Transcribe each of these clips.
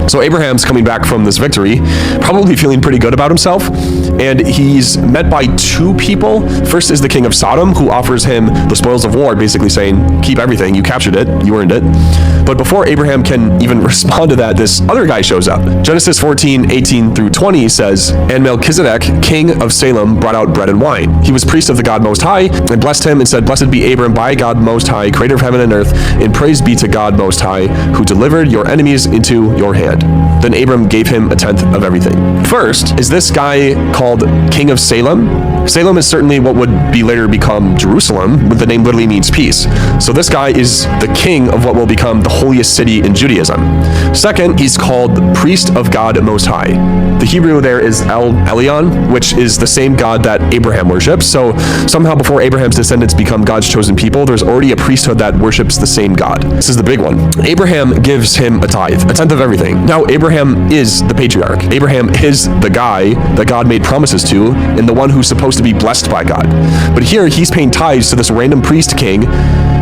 So Abraham's coming back from this victory, probably feeling pretty good about himself, and he's met by two people. First is the king of Sodom, who offers him the spoils of war, basically saying, keep everything, you captured it, you earned it. But before Abraham can even respond to that, this other guy shows up. Genesis 14:18 through 20 says, and Melchizedek, king of Salem, brought out bread and wine. He was priest of the God Most High, and blessed him and said, blessed be Abram by God Most High, creator of heaven and earth, and praise be to God Most High, who delivered your enemies into your hand. Then Abram gave him a tenth of everything. First, is this guy called King of Salem? Salem is certainly what would be later become Jerusalem, but the name literally means peace. So this guy is the king of what will become the holiest city in Judaism. Second, he's called the priest of God Most High. The Hebrew there is El Elyon, which is the same God that Abraham worships. So somehow before Abraham's descendants become God's chosen people, there's already a priesthood that worships the same God. This is the big one. Abraham gives him a tithe, a tenth of everything. Now, Abraham is the patriarch. Abraham is the guy that God made promises to, and the one who's supposed to be blessed by God. But here, he's paying tithes to this random priest king,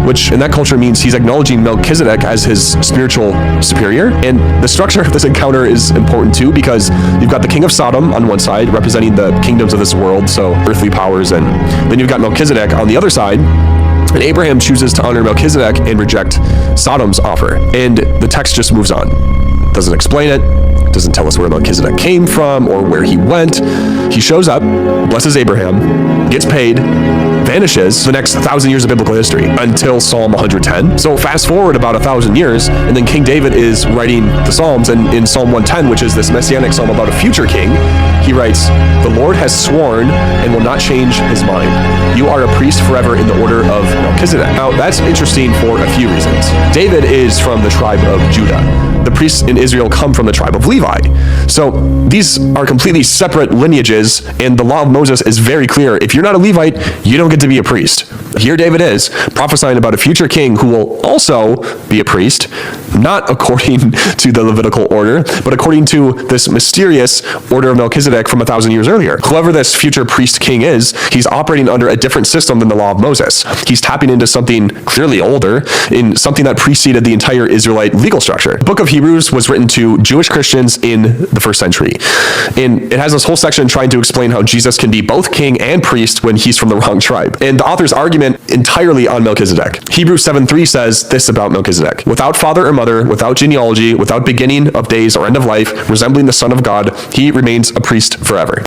which in that culture means he's acknowledging Melchizedek as his spiritual superior. And the structure of this encounter is important too, because you've got the king of Sodom on one side, representing the kingdoms of this world, so earthly powers, and then you've got Melchizedek on the other side. And Abraham chooses to honor Melchizedek and reject Sodom's offer. And the text just moves on. Doesn't explain it, doesn't tell us where Melchizedek came from or where he went. He shows up, blesses Abraham, gets paid, vanishes the next 1,000 years of biblical history until Psalm 110. So fast forward about 1,000 years, and then King David is writing the Psalms, and in Psalm 110, which is this messianic psalm about a future king, he writes, the Lord has sworn and will not change his mind. You are a priest forever in the order of Melchizedek. Now, that's interesting for a few reasons. David is from the tribe of Judah. The priests in Israel come from the tribe of Levi. So these are completely separate lineages, and the law of Moses is very clear. If you're not a Levite, you don't get to be a priest. Here David is, prophesying about a future king who will also be a priest, not according to the Levitical order, but according to this mysterious order of Melchizedek from 1,000 years earlier. Whoever this future priest king is, he's operating under a different system than the law of Moses. He's tapping into something clearly older, in something that preceded the entire Israelite legal structure. The book of Hebrews was written to Jewish Christians in the first century. And it has this whole section trying to explain how Jesus can be both king and priest when he's from the wrong tribe. And the author's argument entirely on Melchizedek. Hebrews 7:3 says this about Melchizedek. Without father or mother, without genealogy, without beginning of days or end of life, resembling the Son of God, he remains a priest forever.